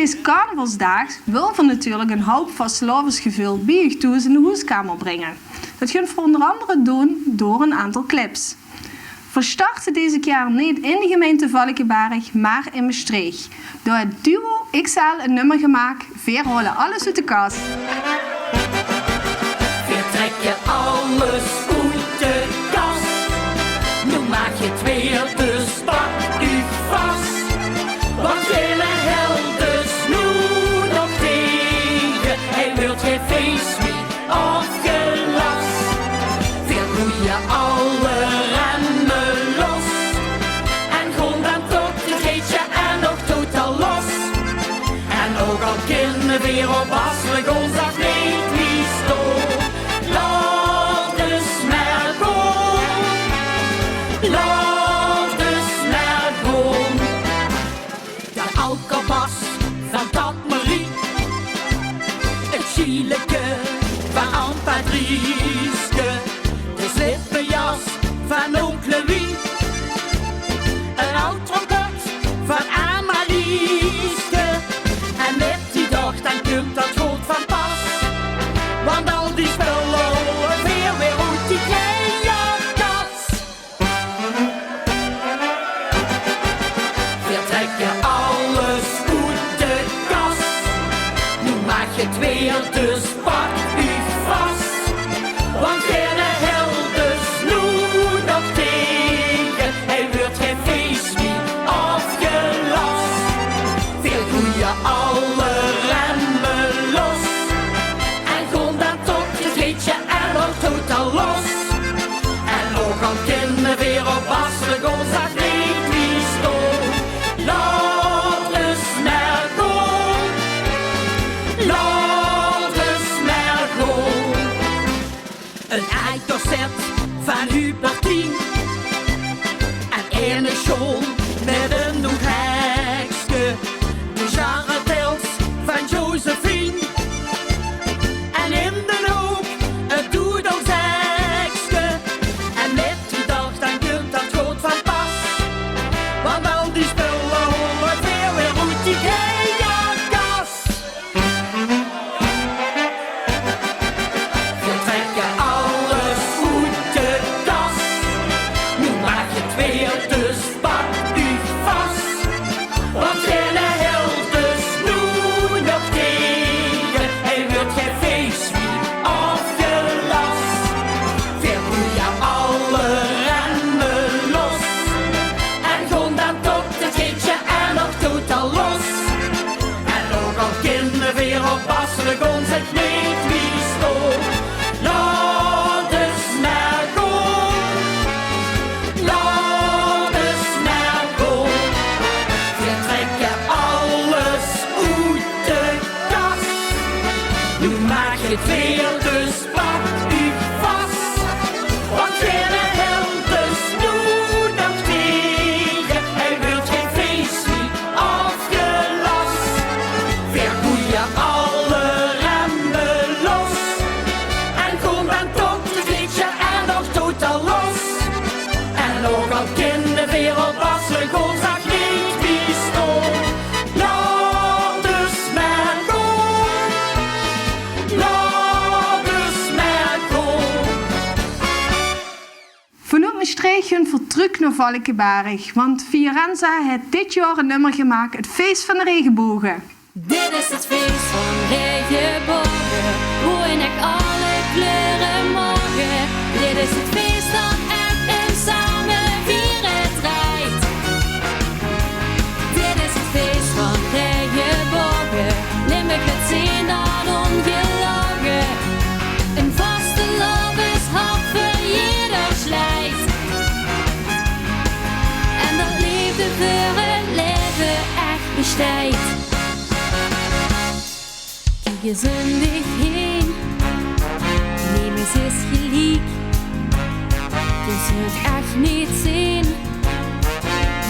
deze carnavalsdaags wil we natuurlijk een hoop Vastelaovesgevoel bij thuis in de huiskamer brengen. Dat gaan we onder andere doen door een aantal clips. We starten deze keer niet in de gemeente Valkenburg, maar in Maastricht. Door het Duo-X-elle een nummer gemaakt, we rollen alles uit de kast. We trekken alles uit de kast. Nu maak je het weer, dus pak u vast. Want hele helden snoe nog tegen. Hij wilt geen feest meer of gelas. Weer roeien alle remmen los. En gewoon dan tot het geetje en nog totaal los. En ook al kinderen weer op Vasteslaovesmeziek ons af niet wie stoot. Laat dus maar gaan. Laat dus maar gaan. De alkabas van dat Marie. Het chileke van Aunt Patrieske. De slippenjas van onkel Wiej. Een oud trompet van Amalieske. En met die dag dan komt dat goed van pas. Want al die spullen weer uit die kleine kas. We trekken alles uit de kast. Nu maak je het weer, dus pak u vast. Want geen helden snoe nog tegen. Hij wordt geen feest meer of gelas. Veel groeien alle remmen los. En gewoon dan tot je geetje en nog totaal los. En ook al kinderen weer op Vasteslaovesmeziek ons af niet wie stoot. Laat dus maar gaan. Laat dus maar gaan. Een eikdorzet van Hubertien. En ene school met een doeghekske. De jarretels van Josephine. En in de hoek het doedelzekske. En met die dag dan komt dat goed van pas. Want al die spullen horen weer uit die kleine kas. We trekken alles uit de kast. Nu maak je het weer, dus pak u vast. Want geen helden snoe nog tegen. Hij wordt geen feest meer of gelas. Weer roeien alle remmen los. En gewoon dan tot het geetje en nog totaal los. En ook al kinderen weer op Vasteslaovesmeziek ons het niet wie stoot. Laat dus maar gaan. Laat dus maar gaan. We trekken alles uit de kast. Nu maak je het weer, dus pak u vast. Want geen helden snoe nog tegen. Hij wil geen feest meer of gelas. Weer roeien alle remmen los. En gewoon dan tot het geetje en nog totaal los. En ook al kinderen weer op Vasteslaovesmeziek ons af niet wie stoot. Laat dus maar gaan. Laat dus maar gaan. Vanuit Maastricht gaan we terug naar Valkenburg, want Fiorenza heeft dit jaar een nummer gemaakt, het feest van de regenbogen. Dit is het feest van regenbogen, waarin ik alle kleuren mogen. Dit is het feest dat echt en samen vieren draait. Dit is het feest van regenbogen, Limburg het zien dat ongelogen. Een Vasteslaovens hart voor ieder slijt. En dat liefde voor het leven echt bestijdt. Kijk eens om dich heen, neem eens eens gelijk. Je zult echt niet zien,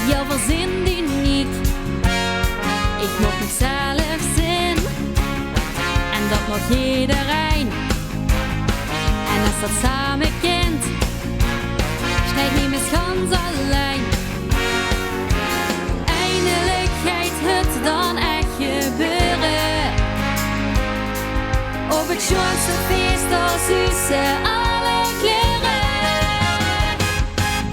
jouw verzin die niet. Ik moet mezelf zien, en dat mag iedereen. En als dat samen kent, stijg niet meer gans alleen. Eindelijk gaat het dan echt gebeuren. zussen alle kleuren.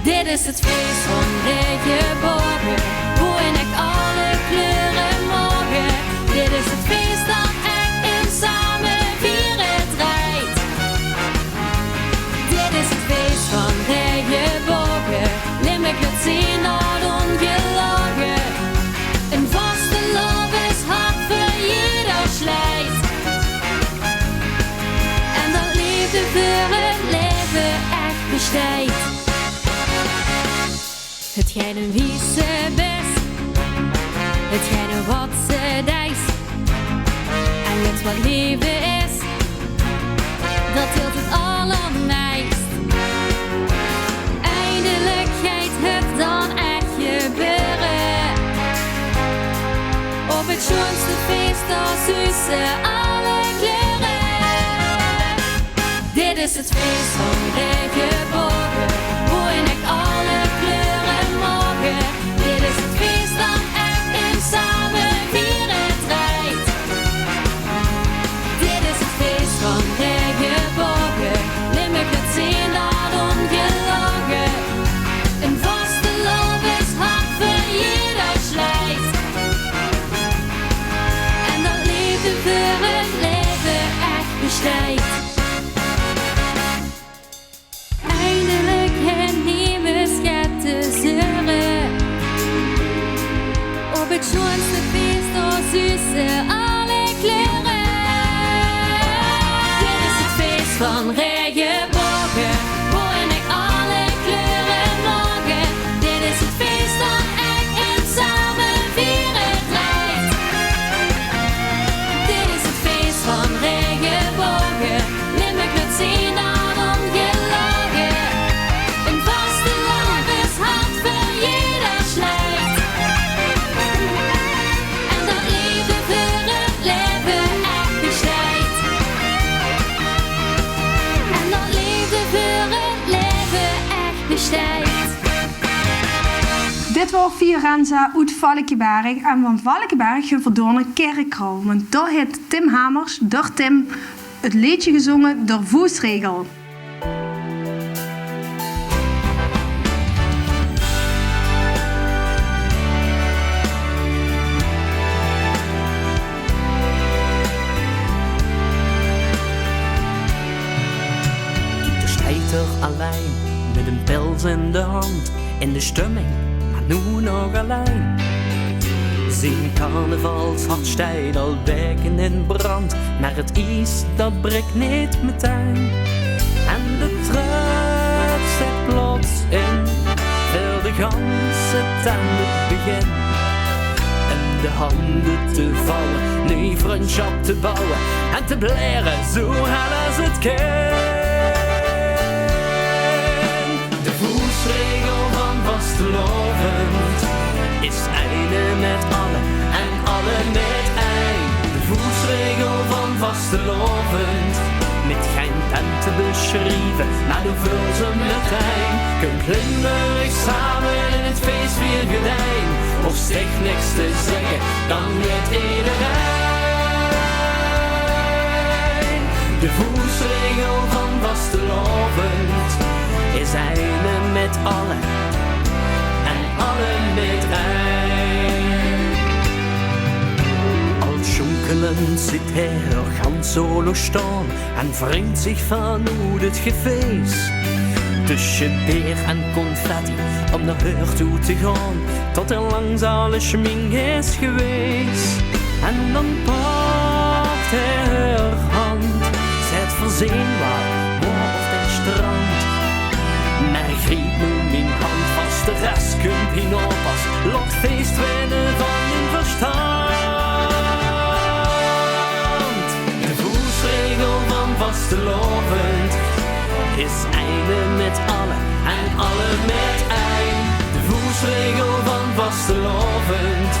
Dit is het feest van regenbogen, waarin ik alle kleuren mogen. Dit is het feest dat echt in samen vieren draait. Dit is het feest van regenbogen, Limburg het zien dat ongelogen. Een vastelovens hart voor ieder slijt. En dat liefde voor het leven echt bestijdt. Het gij een wie ze best, het gij een wat ze dijst. En het wat liefde is, dat tilt het allermeist. Eindelijk gaat het dan echt gebeuren. Op het schoonste feest als zussen alle kleuren. Dit is het feest van regenbogen, waarin ik alle kleuren mogen. Dit is het feest dat echt in samen vieren draait. Dit is het feest van regenbogen, Limburg het zien dat ongelogen. Een vastelovens hart voor ieder slijt. En dat liefde voor het leven echt bestijdt. Eindelijk een nieuwe schat te zeuren. Op het schoonste feest als zussen alle kleuren. Dit is het feest van regenbogen, waarin ik alle kleuren mogen. Dit is het feest dat echt in samen vieren draait. Dit is het feest van regenbogen, Limburg het zien dat ongelogen. Een vastelovens hart voor ieder slijt. En dat liefde voor het leven echt bestijdt. En dat liefde voor het leven echt bestijdt. Dit was Fiorenza uit Valkenburg en van Valkenburg gaan we door naar Kerkrol. Want daar heeft Tim Hamers, door Tim, het liedje gezongen door Voesregel. De strijder alleen, met een pils in de hand, in de stemming, maar nu nog alleen. Zijn carnavalshart stijgt al weken in brand, maar het ijs dat breekt niet meteen. En de trut zet plots in, voor de ganse tanden begin. En de handen te vallen, nu vriendschap te bouwen en te bleren zo hard als het kan. De voelsregel van Vastelovend is einde met allen en allen met een. De voelsregel van Vastelovend, met geen pen te beschrijven, maar de vul ze meteen. Kun glimmerig samen in het feest weer gedijn, of sticht niks te zeggen, dan weet iedereen. De voelsregel van Vastelovend is einde met allen en allen met een. Als jonkelend zit hij gans solo staan en wringt zich van hoe het gefeest. Tussen beer en confetti om naar haar toe te gaan, tot er langs alle schmink is geweest. En dan pakt hij haar hand, zet verzeen wat op het strand. Maar griep nu mijn hand vast, de rest kunt niet oppas, lot feest winnen van mijn verstand. De voelsregel van Vastelovend is einde met allen en allen met een. De voelsregel van Vastelovend,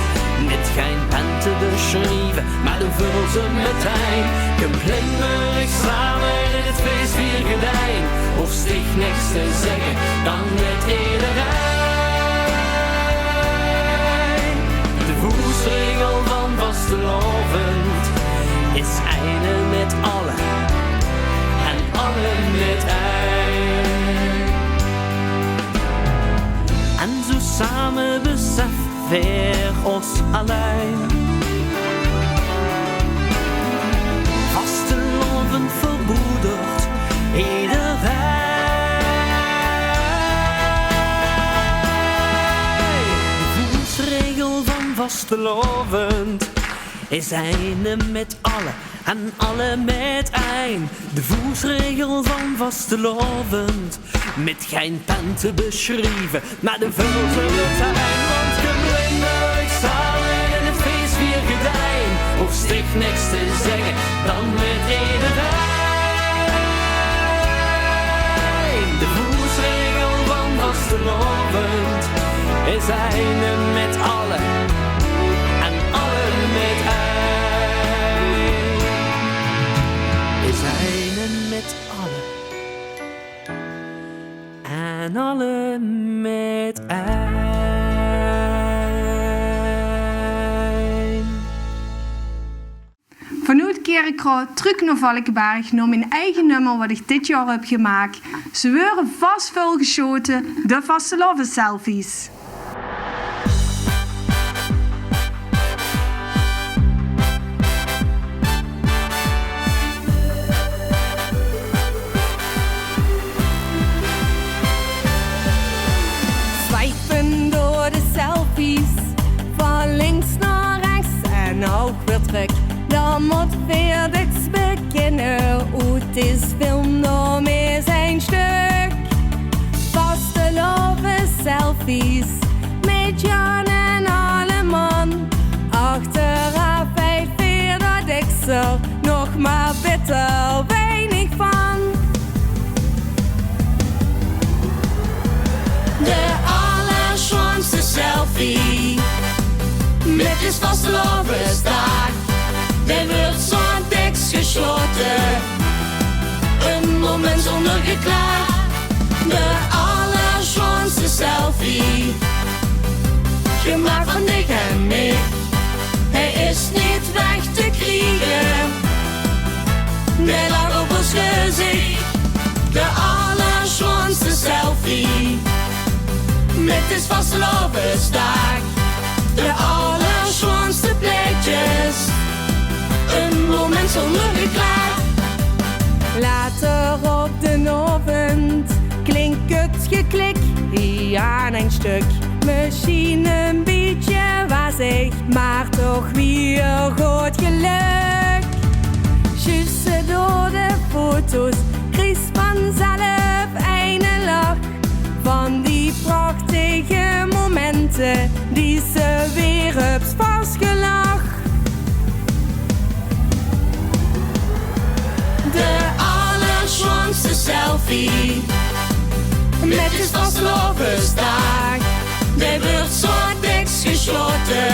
met geen pen te beschrijven, maar de vul ze meteen. Glimmerig samen in het feest weer gedijn, of sticht niks te zeggen, dan met iedereen. De voelsregel van Vastelovend is einde met allen en allen met ei. En zo samen besef weer ons alleen. Vasteloven verboedert iedereen. De voelsregel van vastelovend is eine met alle en alle met een. De voelsregel van vastelovend met geen pen te beschrijven, maar de vul zullen zijn. Want geblinde samen in het feest weer gedijn. Of sticht niks te zeggen, dan met iedereen. De voelsregel van vastelovend is eine met alle en alle met een. Is eine met alle en alle met een. Vanuit Kerkroo terug naar Valkenburg naar mijn eigen nummer wat ik dit jaar heb gemaakt. Ze worden vast veel geschoten, de Vastelaoveselfies. Swipen door de selfies, van links naar rechts en ook weer terug. Dan moet weer niks beginnen, het is film nog meer zijn stuk. Vastelaoveselfies, met Jan en alle man. Achteraf weet weer dat ik er nog maar bitter weinig van. De allerschoonste selfie met de Vasteslaovesdag. Er wordt zo'n tekst geschoten, een moment zonder geklaag. De allerschoonste selfie, gemaakt van dich en mij. Hij is niet weg te krijgen, hij lag op ons gezicht. De allerschoonste selfie met de Vasteslaovesdag. De allerschoonste plekjes, een moment zonder geklaag. Later op de avond klinkt het geklik hier aan een stuk. Misschien een beetje wazig, maar toch weer goed geluk. Juist door de foto's kreeg vanzelf een lach. Van die prachtige momenten die ze weer hebt vastgelag. De allerschoonste selfie met de Vasteslaovesdag. Er wordt zo'n tekst geschoten,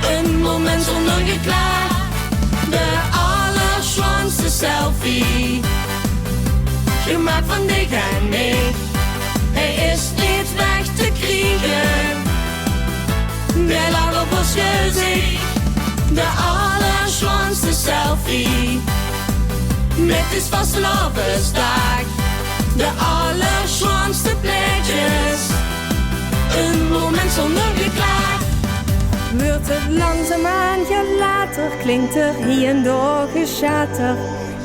een moment zonder geklaag. De allerschoonste selfie, gemaakt van dich en mij. Hij is niet weg te krijgen, hij lag op ons gezicht. De allerschoonste selfie met de Vasteslaovesdag. De allerschoonste plekjes, een moment zonder geklaag. Wordt het langzaamaan later, klinkt er hier en door geschater.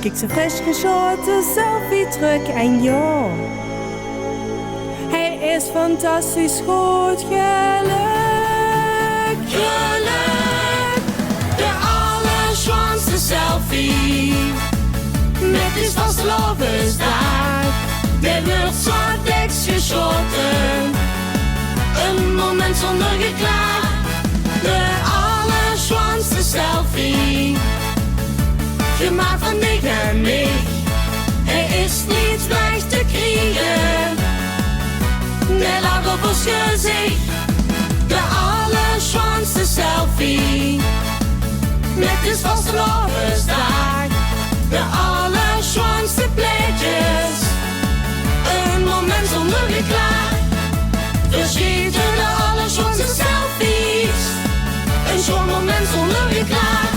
Kijk ze frisch geschoten selfie terug en joh. Hij is fantastisch goed geluk. Geluk, de allerschoonste selfie met de Vasteslaovesdag. Er wordt zo'n tekst geschoten, een moment zonder geklaag. De allerschoonste selfie, gemaakt van dich en mij. Hij is niet weg te krijgen, hij lag op ons gezicht. De allerschoonste selfie met de Vasteslaovesdag. De allerschoonste plekjes, een moment zonder geklaag. Verschieten de allerschoonste selfies, een schoon moment zonder geklaag.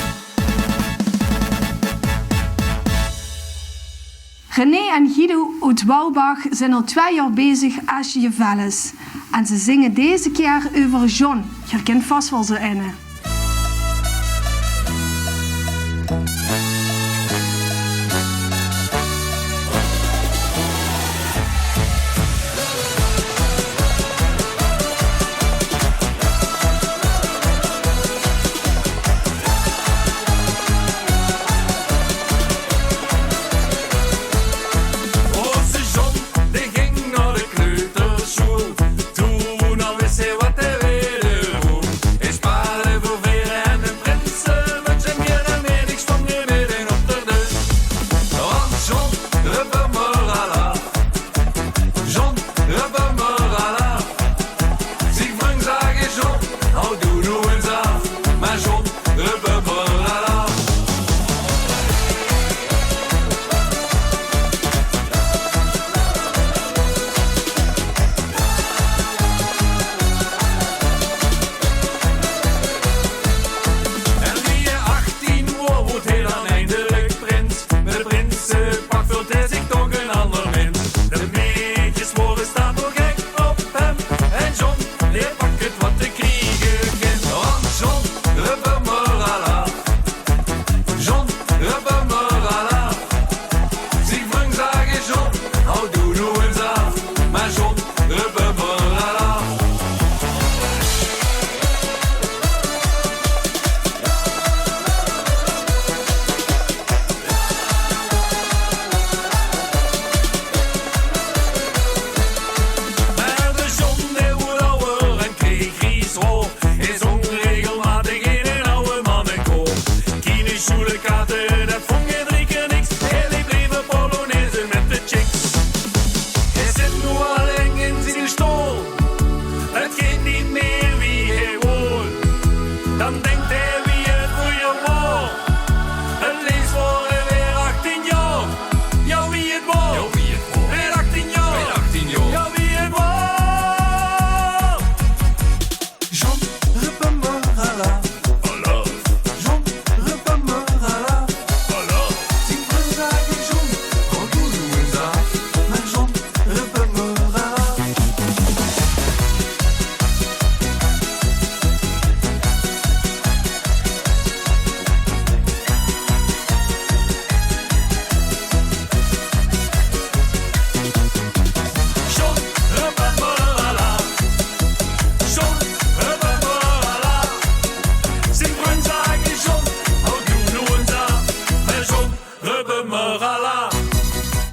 Rene en Guido uit Wouwbach zijn al 2 jaar bezig als je vel is. En ze zingen deze keer over John. Je kent vast wel zo een.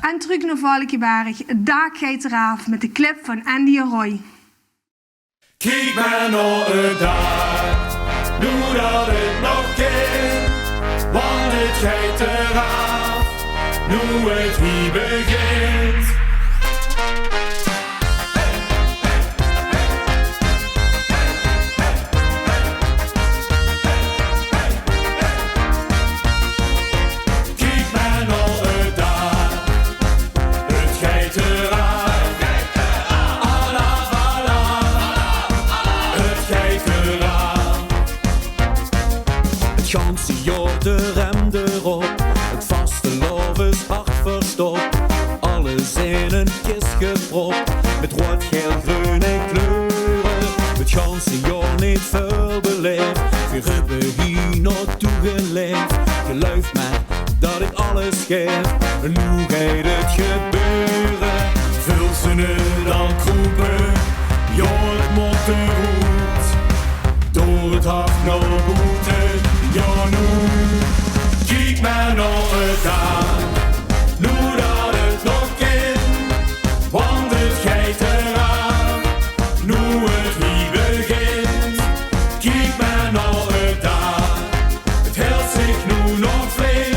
En terug naar Valkenburg, daar gaat eraf met de clip van Andy en Roy. Kijk maar naar het dag, nu dat het nog kan, want het gaat eraf, nu het hier begint. De rem erop, het Vasteslaovesmeziek hart verstopt. Alles in een kist gepropt, met rood, geel, groen en kleuren. Het ganse jaar niet veel beleefd, we hebben hier naartoe geleefd. Geloof mij dat ik alles geef, en nu gaat het gebeuren. Vul ze het dan kroepen, ja het moet eruit. Door het hart naar boeten, ja nu. Kijk maar naar het dag, nu dat het nog kan, want het gaat eraan, nu het hier begint. Kijk maar naar het dag, het hield zich nu nog flink,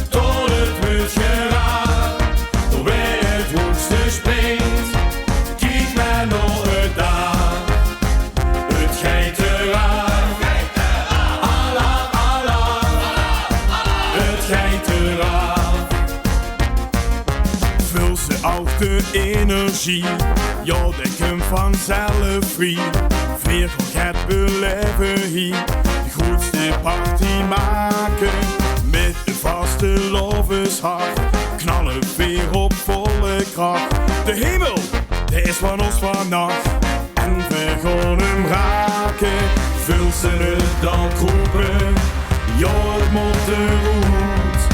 tot het moet geraakt, door bij het hoogste springt. Kijk maar naar het dag, het gaat eraan. Vul ze ook de energie, ja, denk hem vanzelf vrij. Veertig het beleven hier, de grootste party maken. Met de Vasteslaoveshart, knallen weer op volle kracht. De hemel, die is van ons vannacht. En we gaan hem raken, vul ze het dan kroepen. Ja, het moet eruit,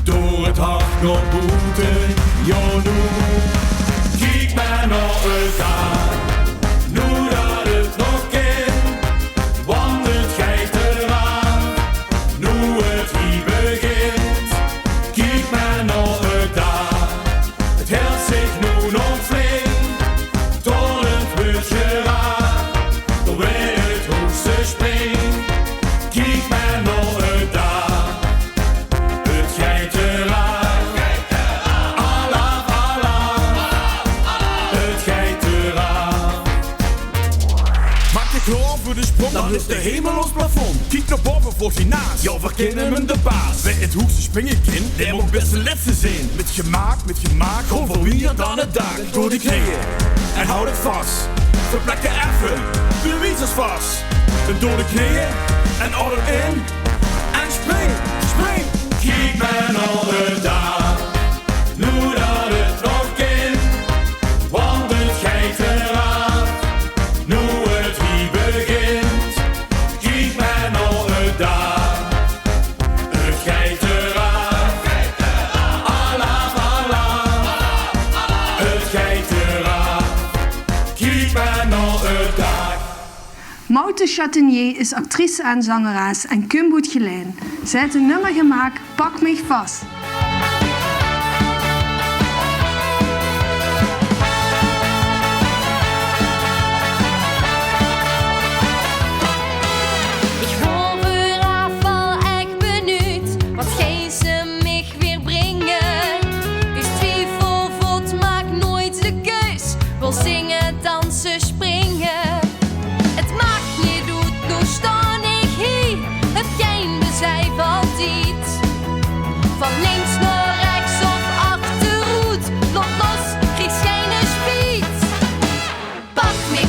door het hart nog boeten. Ja, nu, kijk maar naar het aan, nu dat het nog kan, want het geeft eraan, nu het hier begint. Kijk maar naar het aan, het helpt zich nu nog flink, tot het beurtje raar, door weer het hoogste springt. Kijk maar naar het aan, het geeft eraan, Allah, Allah, het geeft eraan. Maak je klaar voor de sprong, dan is de hemel ons plafond. Kijk naar boven voor je naast, ja, we kennen hem de baas. Bij het hoogste spring ik in, dit moet best de laatste zijn. Met gemaakt, gewoon voor wie er dan het dak. Door de knieën, en houd het vast. Verplek je even, de wieters vast. En door de knieën, en order in. En spring, spring. Kijk maar naar het aan, nu dat het nog kan, want het geeft eraan, nu het hier begint. Kijk maar naar het aan, het geeft eraan, Allah, Allah, het geeft eraan. Kijk maar naar het aan. Maute Chatenier is actrice en zangeres en Kumboet Gelijn. Zij heeft een nummer gemaakt, Pak mich vast. Ich hoffe afval echt benieuwd wat gij ze mich weer brengen. Dus twijfel voelt maakt nooit de keus. Wil zingen, dansen, springen. Het maakt niet uit, nu sta ik hier. Het geen bezijf altijd. Van links naar rechts of achteruit. Lot los, krieg geen spiet. Pak mich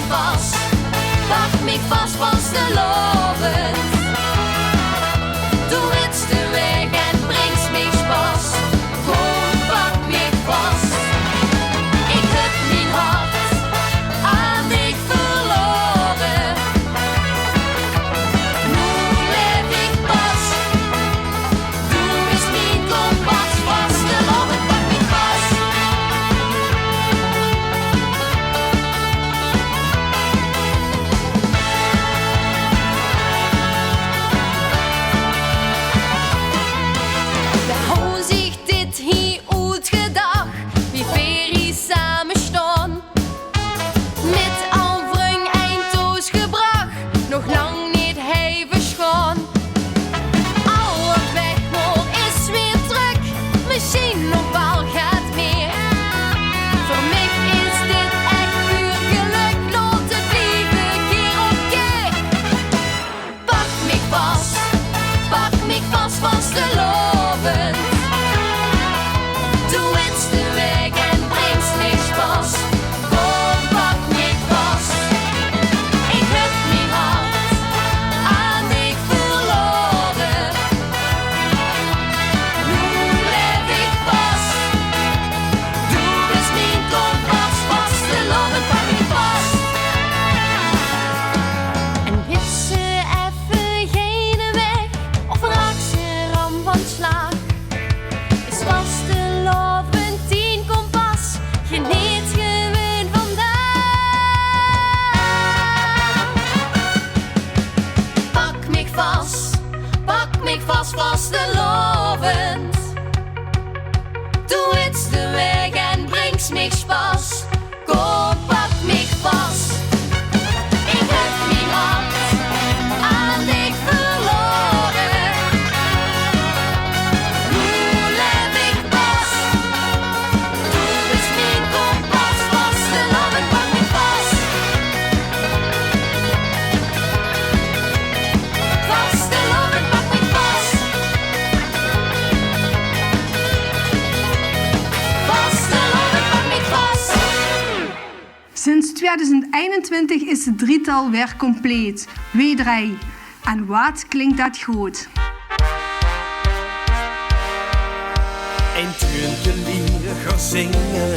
vast, Vasteslaovesmeziek. Du willst de weg en bringst mich Spaß. Komm, pak mich vast. Ik heb mijn hart aan dich verloren. Nu leef ik pas. Du bist mijn kompas, Vasteslaovesmeziek, pak mich vast. Wij houden zich dit hier uitgedacht, wie ferie samen staan. Met aanvring eindtoos gebracht, nog lang niet heven schoon. Alle weg maar is weer druk, misschien nog wel gaat meer. Voor mij is dit echt puur geluk, laat het leven keer op keer. Pak mich vast, Vasteslaovesmeziek. Du willst de weg en bringst mich Spaß. Komm, pak mich vast. Ik heb mijn hart aan dich verloren. Nu leef ik pas. Du bist mijn kompas, Vasteslaovesmeziek, pak mich vast. En wist ze even geen weg, of raakt ze ram van slaag? Is Vasteslaovesmeziek kompas, geniet gewoon vandaag. Pak mich vast, Vasteslaovesmeziek. Du willst de weg en bringst mich Spaß. Komm, pak mich vast. Ik heb mijn hart aan dich verloren. Nu leef ik pas. Du bist mijn kompas, Vasteslaovesmeziek, pak mich vast. Vasteslaovesmeziek, pak mich vast. Vasteslaovesmeziek, pak mich vast. Sinds 2021 is het drietal weer compleet. Wiej, Dreij. En wat klinkt dat goed. Een treuntje gaan zingen,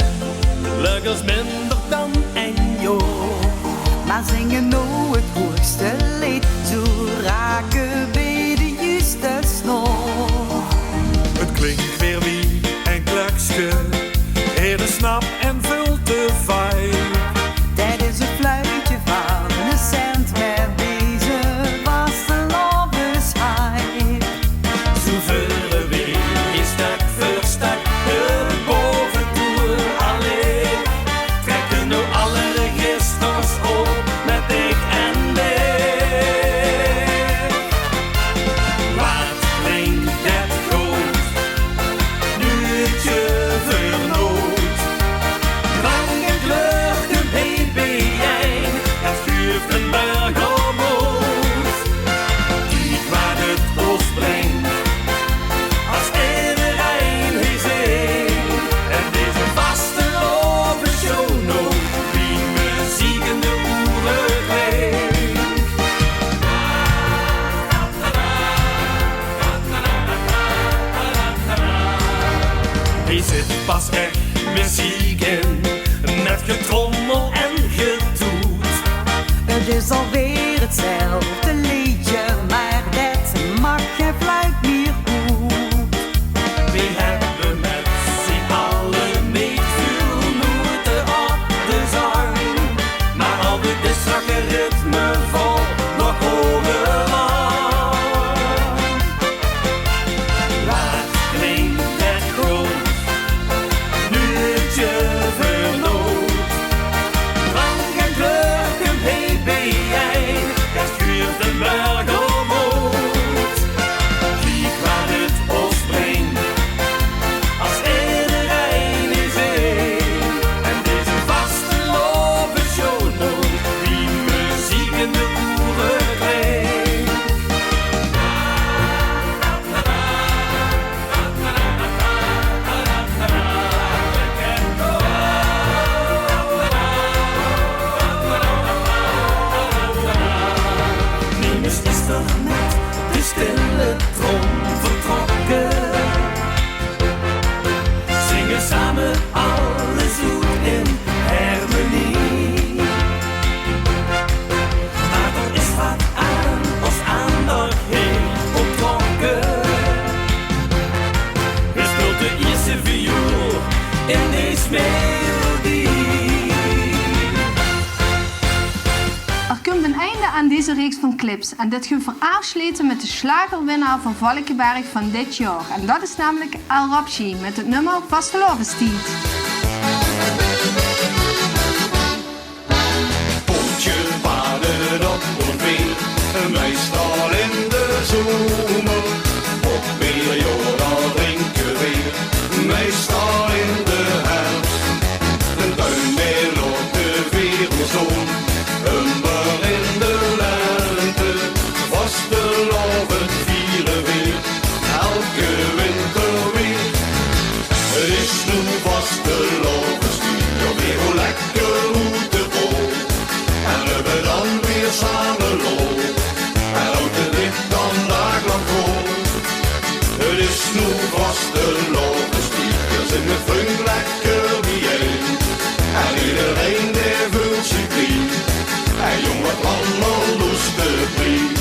leukers minder dan een jaar. Maar zingen nou het hoogste lied, zo raken bij de juiste snor. Het klinkt weer wie een klakske, hele snap en veel te fijn. Dat is een fluitje van een cent met deze Vastelaovesmeziek. Zo verre weer is stak voor stak, de boventoer alleen. Trekken nu alle registers op met ik en ik. Wat klinkt dat goed, nu het je vernoot. Lange kleur, de BBI, het schuurt een berg omhoog. Kijk waar het ons brengt, als iedereen hier zingt. En deze Vasteslaoveshow nog, wie muziek in de oren klinkt. Hier zit pas echt muziek in, met getrommel en getoet. Het is alweer hetzelfde liedje, maar dat mag geen fluit meer goed. We hebben met z'n allen niet veel moeite op de zang, maar al dit strakke ritme vol nog hogerlang. Wat klinkt het goed, nu het je vernoot. Lang en kleur, een BBI, het schuurt een berg omhoog. Kijk waar het ons brengt, als iedereen is één. En deze Vasteslaoveshow nog, die muziek in de oren klinkt. Niemand is er met de stille trom vertrokken. Zingen samen alles goed in harmonie. Maar er is wat aan ons aandacht heen onttrokken. We speelt de eerste viool in deze melodie. Er komt een einde aan deze reeks van clips en dit gaat veraarsluiten met de slagerwinnaar van Valkenburg van dit jaar. En dat is namelijk Rabsjie met het nummer Vastelaovesmeziek. Bootje baden op het weer, meestal in de zomer. Op periode drinken weer, meestal in de herfst. Een tuin weer op de wereldzon, een bar in de lente. Vasteloven vieren weer, elke winter weer. Het is nu Vasteslaovesmeziek, weer hoe lekker hoe te vol. En we dan weer samen lol, en ook de dit dan daglang vol. Het is nu Vasteslaovesmeziek, we zingen vriend lekker bijeen. En iedereen die voelt zich clean, en jong wat allemaal lustig vriend.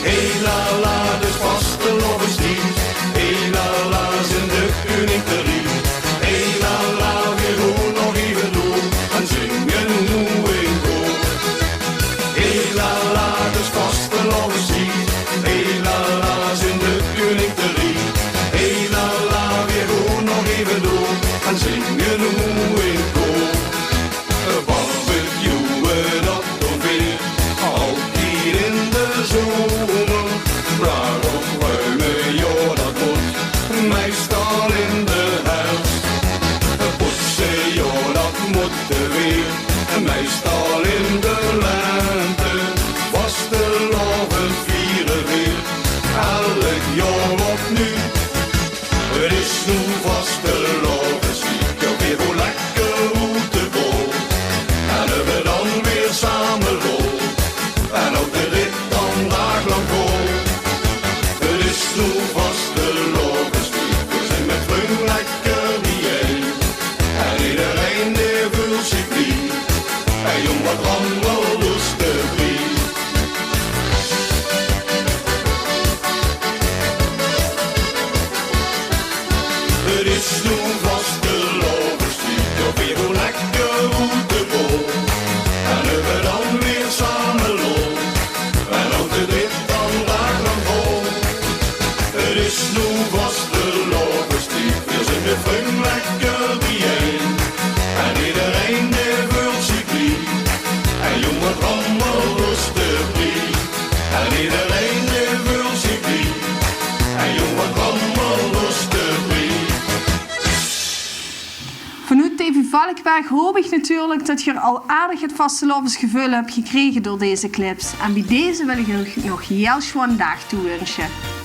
Hey la la, dus Vasteslaovesmeziek. Hey la la, zijn de koning te rien. Hey la la, weer gewoon nog even door, en zingen nu in koor. Hey la la, dus Vasteslaovesmeziek. Hey la la, zijn de koning te rien. Hey la la, weer gewoon nog even door, en zingen nu in koor. Barbecuen op de weer, altijd in de zomer. Raar of ruime, ja dat wordt meestal in de herfst. Poetsen, ja dat moet weer, meestal in de lente. Vasteloven vieren weer, elk jaar opnieuw. Het is nu Vasteslaovesmeziek, ja weer hoe lekker hoe te vol. En we dan weer samen rol, en ook de rit dan daglang vol. Valkenburg hoop ik natuurlijk dat je al aardig het Vasteslaovesche gevoel hebt gekregen door deze clips. En bij deze wil ik je nog heel schoon dag toewensen.